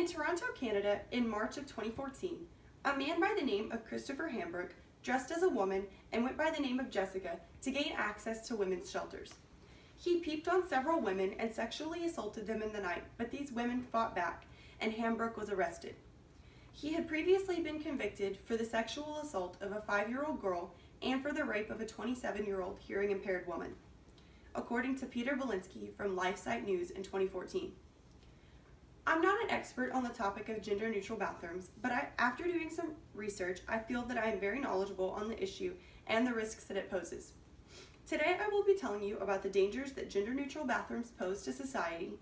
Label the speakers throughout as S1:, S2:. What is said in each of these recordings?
S1: In Toronto, Canada, in March of 2014, a man by the name of Christopher Hambrook dressed as a woman and went by the name of Jessica to gain access to women's shelters. He peeped on several women and sexually assaulted them in the night, but these women fought back, and Hambrook was arrested. He had previously been convicted for the sexual assault of a 5-year-old girl and for the rape of a 27-year-old hearing-impaired woman, according to Peter Belinsky from LifeSite News in 2014. I'm not an expert on the topic of gender-neutral bathrooms, but after doing some research, I feel that I am very knowledgeable on the issue and the risks that it poses. Today, I will be telling you about the dangers that gender-neutral bathrooms pose to society,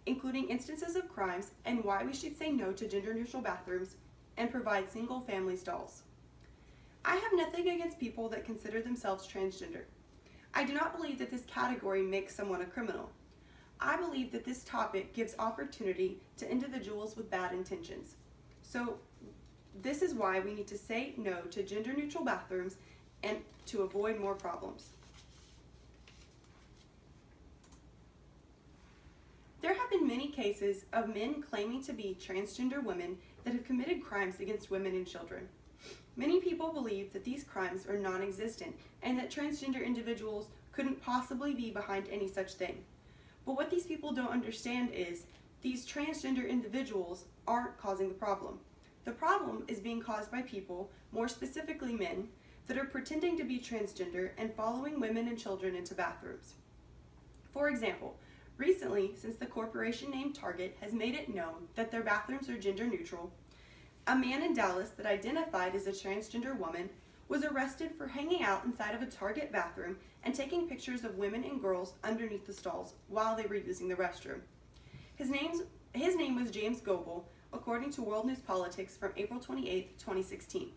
S1: including instances of crimes and why we should say no to gender-neutral bathrooms and provide single-family stalls. I have nothing against people that consider themselves transgender. I do not believe that this category makes someone a criminal. I believe that this topic gives opportunity to individuals with bad intentions. So this is why we need to say no to gender-neutral bathrooms and to avoid more problems. There have been many cases of men claiming to be transgender women that have committed crimes against women and children. Many people believe that these crimes are non-existent and that transgender individuals couldn't possibly be behind any such thing. But what these people don't understand is these transgender individuals aren't causing the problem. The problem is being caused by people, more specifically men, that are pretending to be transgender and following women and children into bathrooms. For example, recently, since the corporation named Target has made it known that their bathrooms are gender neutral, a man in Dallas that identified as a transgender woman was arrested for hanging out inside of a Target bathroom and taking pictures of women and girls underneath the stalls while they were using the restroom. His name was James Goebel, according to World News Politics from April 28, 2016.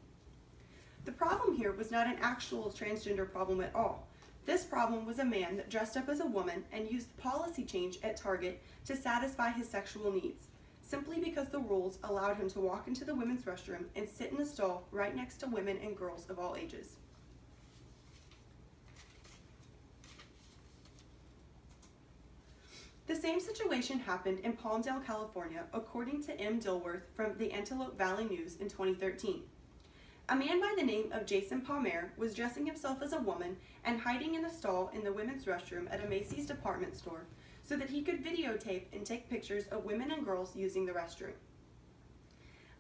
S1: The problem here was not an actual transgender problem at all. This problem was a man that dressed up as a woman and used the policy change at Target to satisfy his sexual needs, simply because the rules allowed him to walk into the women's restroom and sit in a stall right next to women and girls of all ages. The same situation happened in Palmdale, California, according to M. Dilworth from the Antelope Valley News in 2013. A man by the name of Jason Palmer was dressing himself as a woman and hiding in a stall in the women's restroom at a Macy's department store so that he could videotape and take pictures of women and girls using the restroom.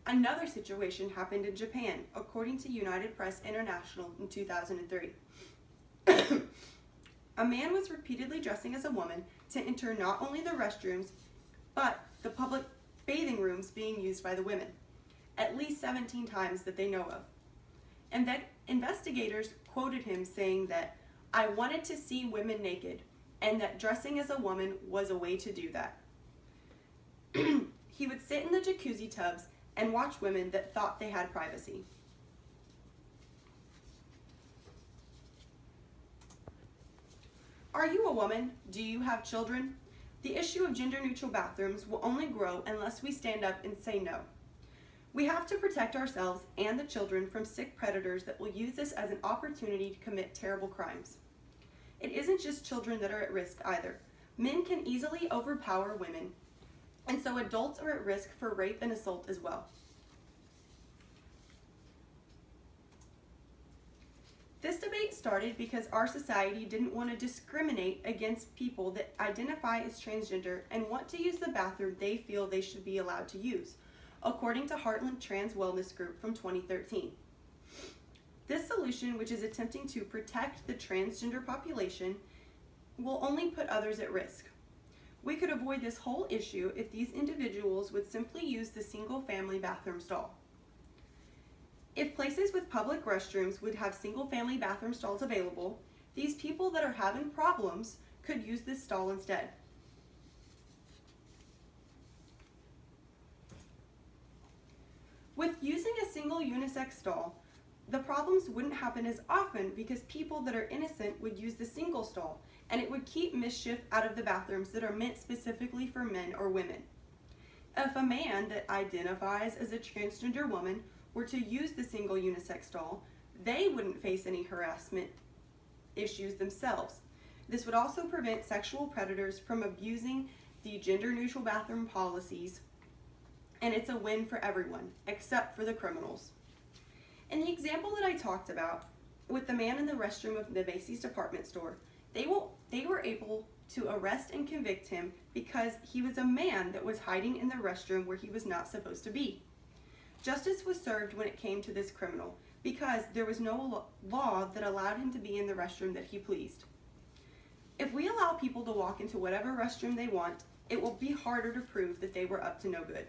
S1: Another situation happened in Japan, according to United Press International in 2003. A man was repeatedly dressing as a woman to enter not only the restrooms, but the public bathing rooms being used by the women, at least 17 times that they know of. And that investigators quoted him saying that, "I wanted to see women naked, and that dressing as a woman was a way to do that." He would sit in the jacuzzi tubs and watch women that thought they had privacy. Are you a woman? Do you have children? The issue of gender-neutral bathrooms will only grow unless we stand up and say no. We have to protect ourselves and the children from sick predators that will use this as an opportunity to commit terrible crimes. It isn't just children that are at risk either. Men can easily overpower women, and so adults are at risk for rape and assault as well. This debate started because our society didn't want to discriminate against people that identify as transgender and want to use the bathroom they feel they should be allowed to use, according to Heartland Trans Wellness Group from 2013. This solution, which is attempting to protect the transgender population, will only put others at risk. We could avoid this whole issue if these individuals would simply use the single-family bathroom stall. If places with public restrooms would have single-family bathroom stalls available, these people that are having problems could use this stall instead. With using a single unisex stall, the problems wouldn't happen as often because people that are innocent would use the single stall, and it would keep mischief out of the bathrooms that are meant specifically for men or women. If a man that identifies as a transgender woman were to use the single unisex stall, they wouldn't face any harassment issues themselves. This would also prevent sexual predators from abusing the gender-neutral bathroom policies and it's a win for everyone, except for the criminals. In the example that I talked about with the man in the restroom of the Macy's department store, they were able to arrest and convict him because he was a man that was hiding in the restroom where he was not supposed to be. Justice was served when it came to this criminal because there was no law that allowed him to be in the restroom that he pleased. If we allow people to walk into whatever restroom they want, it will be harder to prove that they were up to no good.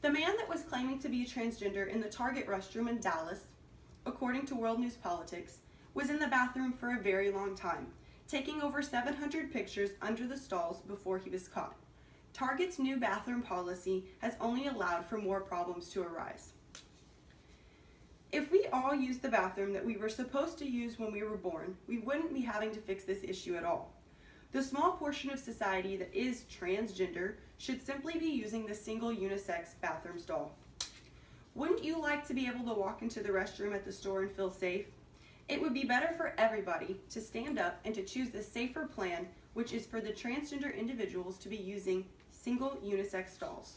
S1: The man that was claiming to be a transgender in the Target restroom in Dallas, according to World News Politics, was in the bathroom for a very long time, taking over 700 pictures under the stalls before he was caught. Target's new bathroom policy has only allowed for more problems to arise. If we all used the bathroom that we were supposed to use when we were born, we wouldn't be having to fix this issue at all. The small portion of society that is transgender should simply be using the single unisex bathroom stall. Wouldn't you like to be able to walk into the restroom at the store and feel safe? It would be better for everybody to stand up and to choose the safer plan, which is for the transgender individuals to be using single unisex stalls.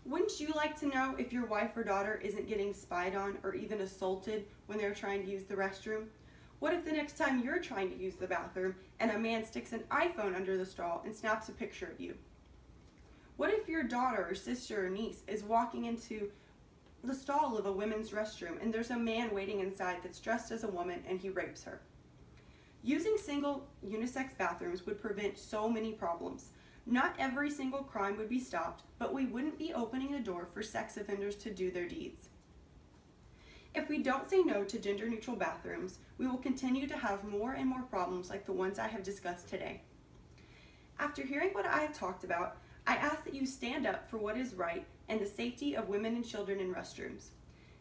S1: Wouldn't you like to know if your wife or daughter isn't getting spied on or even assaulted when they're trying to use the restroom? What if the next time you're trying to use the bathroom and a man sticks an iPhone under the stall and snaps a picture of you? What if your daughter or sister or niece is walking into the stall of a women's restroom and there's a man waiting inside that's dressed as a woman and he rapes her? Using single unisex bathrooms would prevent so many problems. Not every single crime would be stopped, but we wouldn't be opening the door for sex offenders to do their deeds. If we don't say no to gender-neutral bathrooms, we will continue to have more and more problems like the ones I have discussed today. After hearing what I have talked about, I ask that you stand up for what is right and the safety of women and children in restrooms.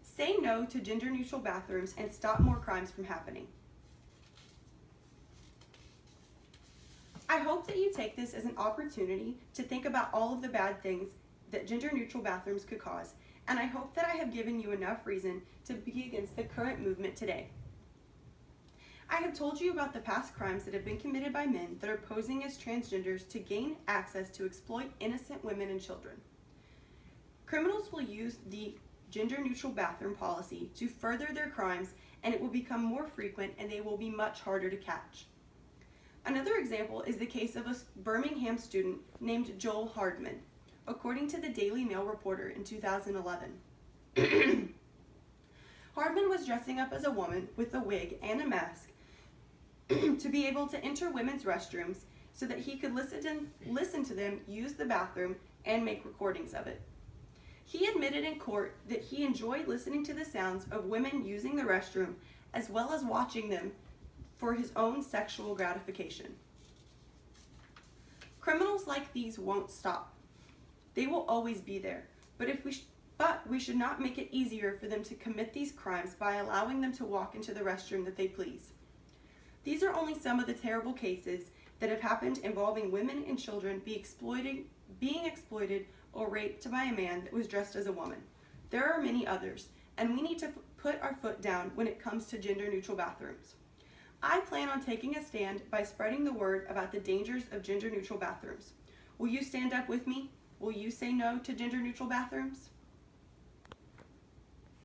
S1: Say no to gender-neutral bathrooms and stop more crimes from happening. I hope that you take this as an opportunity to think about all of the bad things that gender-neutral bathrooms could cause, and I hope that I have given you enough reason to be against the current movement today. I have told you about the past crimes that have been committed by men that are posing as transgenders to gain access to exploit innocent women and children. Criminals will use the gender-neutral bathroom policy to further their crimes, and it will become more frequent and they will be much harder to catch. Another example is the case of a Birmingham student named Joel Hardman, according to the Daily Mail reporter in 2011. Hardman was dressing up as a woman with a wig and a mask to be able to enter women's restrooms so that he could listen to them use the bathroom and make recordings of it. He admitted in court that he enjoyed listening to the sounds of women using the restroom as well as watching them for his own sexual gratification. Criminals like these won't stop. They will always be there, but we should not make it easier for them to commit these crimes by allowing them to walk into the restroom that they please. These are only some of the terrible cases that have happened involving women and children being exploited or raped by a man that was dressed as a woman. There are many others, and we need to put our foot down when it comes to gender-neutral bathrooms. I plan on taking a stand by spreading the word about the dangers of gender-neutral bathrooms. Will you stand up with me? Will you say no to gender-neutral bathrooms?